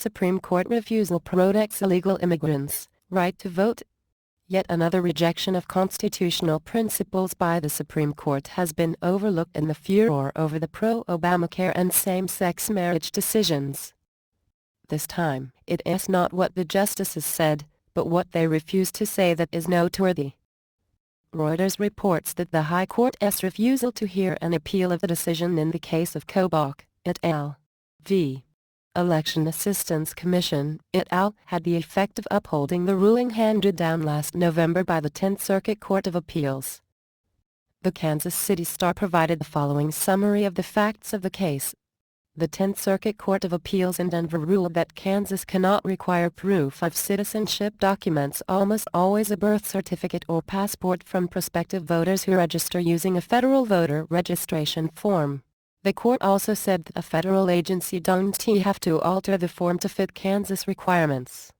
Supreme Court refusal protects illegal immigrants' right to vote. Yet another rejection of constitutional principles by the Supreme Court has been overlooked in the furor over the pro-Obamacare and same-sex marriage decisions. This time, it is not what the justices said, but what they refused to say that is noteworthy. Reuters reports that the High Court's refusal to hear an appeal of the decision in the case of Kobach, et al. v. Election Assistance Commission, et al. Had the effect of upholding the ruling handed down last November by the 10th Circuit Court of Appeals. The Kansas City Star provided the following summary of the facts of the case. The 10th Circuit Court of Appeals in Denver ruled that Kansas cannot require proof of citizenship documents, almost always a birth certificate or passport, from prospective voters who register using a federal voter registration form. The court also said that a federal agency doesn't have to alter the form to fit Kansas requirements.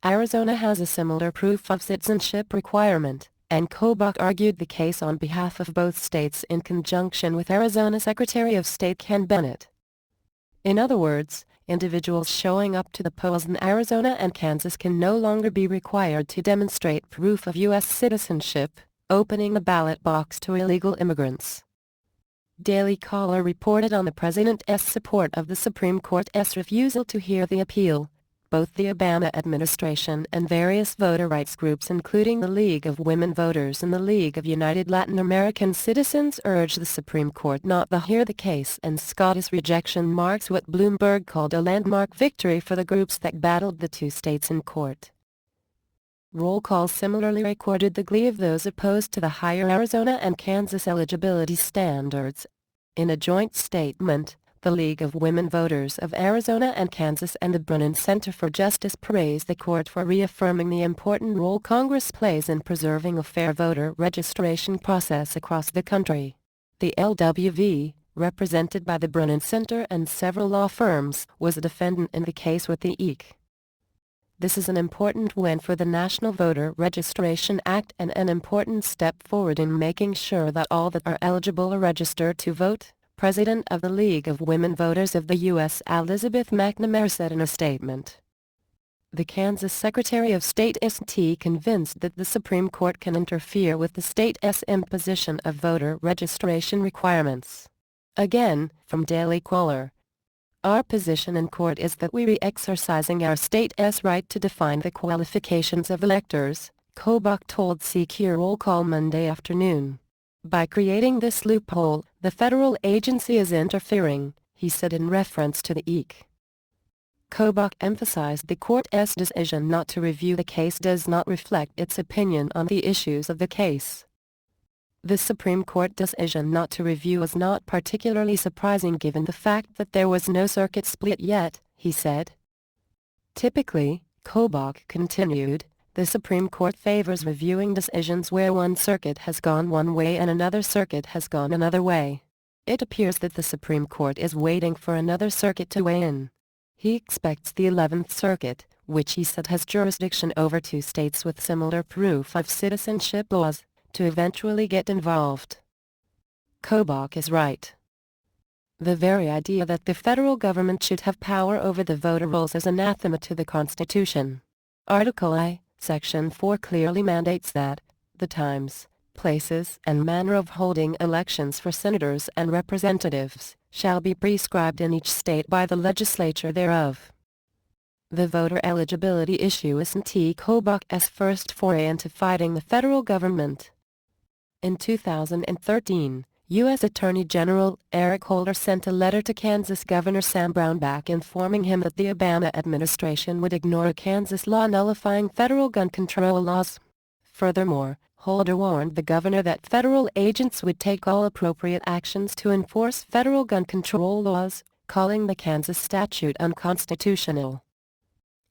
Arizona has a similar proof of citizenship requirement, and Kobach argued the case on behalf of both states in conjunction with Arizona Secretary of State Ken Bennett. In other words, individuals showing up to the polls in Arizona and Kansas can no longer be required to demonstrate proof of U.S. citizenship, opening the ballot box to illegal immigrants. Daily Caller reported on the president's support of the Supreme Court's refusal to hear the appeal. Both the Obama administration and various voter rights groups, including the League of Women Voters and the League of United Latin American Citizens, urged the Supreme Court not to hear the case, and Scott's rejection marks what Bloomberg called a landmark victory for the groups that battled the two states in court. Roll call similarly recorded the glee of those opposed to the higher Arizona and Kansas eligibility standards. In a joint statement, the League of Women Voters of Arizona and Kansas and the Brennan Center for Justice praised the court for reaffirming the important role Congress plays in preserving a fair voter registration process across the country. The LWV, represented by the Brennan Center and several law firms, was a defendant in the case with the EEC. This is an important win for the National Voter Registration Act and an important step forward in making sure that all that are eligible are registered to vote, President of the League of Women Voters of the U.S. Elizabeth McNamara said in a statement. The Kansas Secretary of State isn't convinced that the Supreme Court can interfere with the state's imposition of voter registration requirements. Again, from Daily Caller. Our position in court is that we're exercising our state's right to define the qualifications of electors, Kobach told CQ Roll Call Monday afternoon. By creating this loophole, the federal agency is interfering, he said in reference to the EEC. Kobach emphasized the court's decision not to review the case does not reflect its opinion on the issues of the case. The Supreme Court decision not to review is not particularly surprising given the fact that there was no circuit split yet, he said. Typically, Kobach continued, the Supreme Court favors reviewing decisions where one circuit has gone one way and another circuit has gone another way. It appears that the Supreme Court is waiting for another circuit to weigh in. He expects the 11th Circuit, which he said has jurisdiction over two states with similar proof of citizenship laws, to eventually get involved. Kobach is right. The very idea that the federal government should have power over the voter rolls is anathema to the Constitution. Article I, Section 4 clearly mandates that the times, places, and manner of holding elections for senators and representatives shall be prescribed in each state by the legislature thereof. The voter eligibility issue isn't Kobach's first foray into fighting the federal government. In 2013, U.S. Attorney General Eric Holder sent a letter to Kansas Governor Sam Brownback informing him that the Obama administration would ignore a Kansas law nullifying federal gun control laws. Furthermore, Holder warned the governor that federal agents would take all appropriate actions to enforce federal gun control laws, calling the Kansas statute unconstitutional.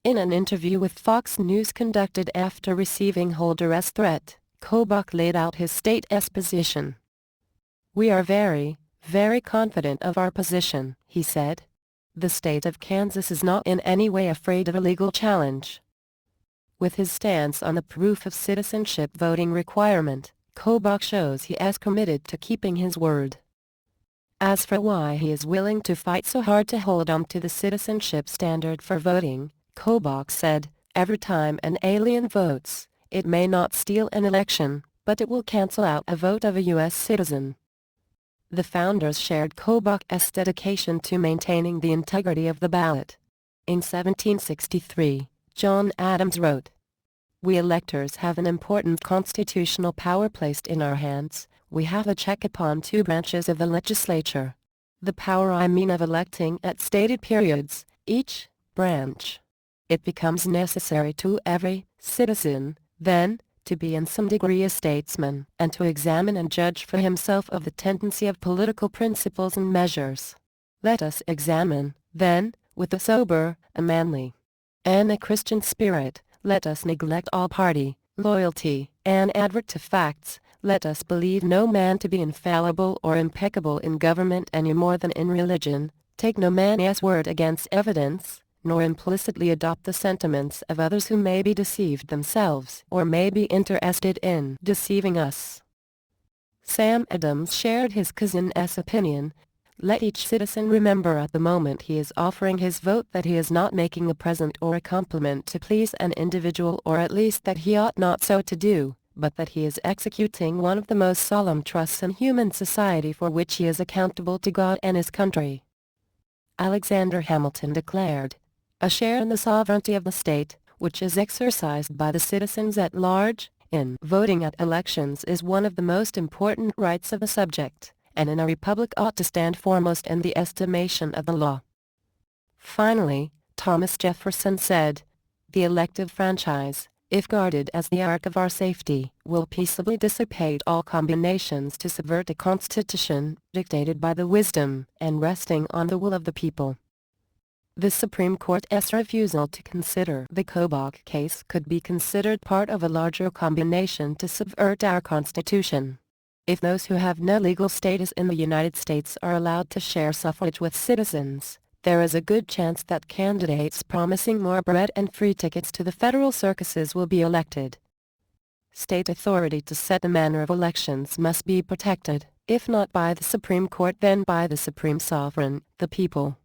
In an interview with Fox News conducted after receiving Holder's threat, Kobach laid out his state's position. We are very, very confident of our position, he said. The state of Kansas is not in any way afraid of a legal challenge. With his stance on the proof of citizenship voting requirement, Kobach shows he is committed to keeping his word. As for why he is willing to fight so hard to hold on to the citizenship standard for voting, Kobach said, "Every time an alien votes, it may not steal an election, but it will cancel out a vote of a U.S. citizen." The founders shared Kobach's dedication to maintaining the integrity of the ballot. In 1763, John Adams wrote, "We electors have an important constitutional power placed in our hands. We have a check upon two branches of the legislature. The power I mean of electing at stated periods, each branch. It becomes necessary to every citizen, then, to be in some degree a statesman, and to examine and judge for himself of the tendency of political principles and measures. Let us examine, then, with a sober, a manly, and a Christian spirit. Let us neglect all party, loyalty, and advert to facts. Let us believe no man to be infallible or impeccable in government any more than in religion, take no man's word against evidence, nor implicitly adopt the sentiments of others who may be deceived themselves or may be interested in deceiving us." Sam Adams shared his cousin's opinion. "Let each citizen remember at the moment he is offering his vote that he is not making a present or a compliment to please an individual, or at least that he ought not so to do, but that he is executing one of the most solemn trusts in human society for which he is accountable to God and his country." Alexander Hamilton declared, "A share in the sovereignty of the state, which is exercised by the citizens at large, in voting at elections is one of the most important rights of the subject, and in a republic ought to stand foremost in the estimation of the law." Finally, Thomas Jefferson said, "The elective franchise, if guarded as the ark of our safety, will peaceably dissipate all combinations to subvert a constitution dictated by the wisdom and resting on the will of the people." The Supreme Court's refusal to consider the Kobach case could be considered part of a larger combination to subvert our Constitution. If those who have no legal status in the United States are allowed to share suffrage with citizens, there is a good chance that candidates promising more bread and free tickets to the federal circuses will be elected. State authority to set the manner of elections must be protected, if not by the Supreme Court then by the Supreme Sovereign, the people.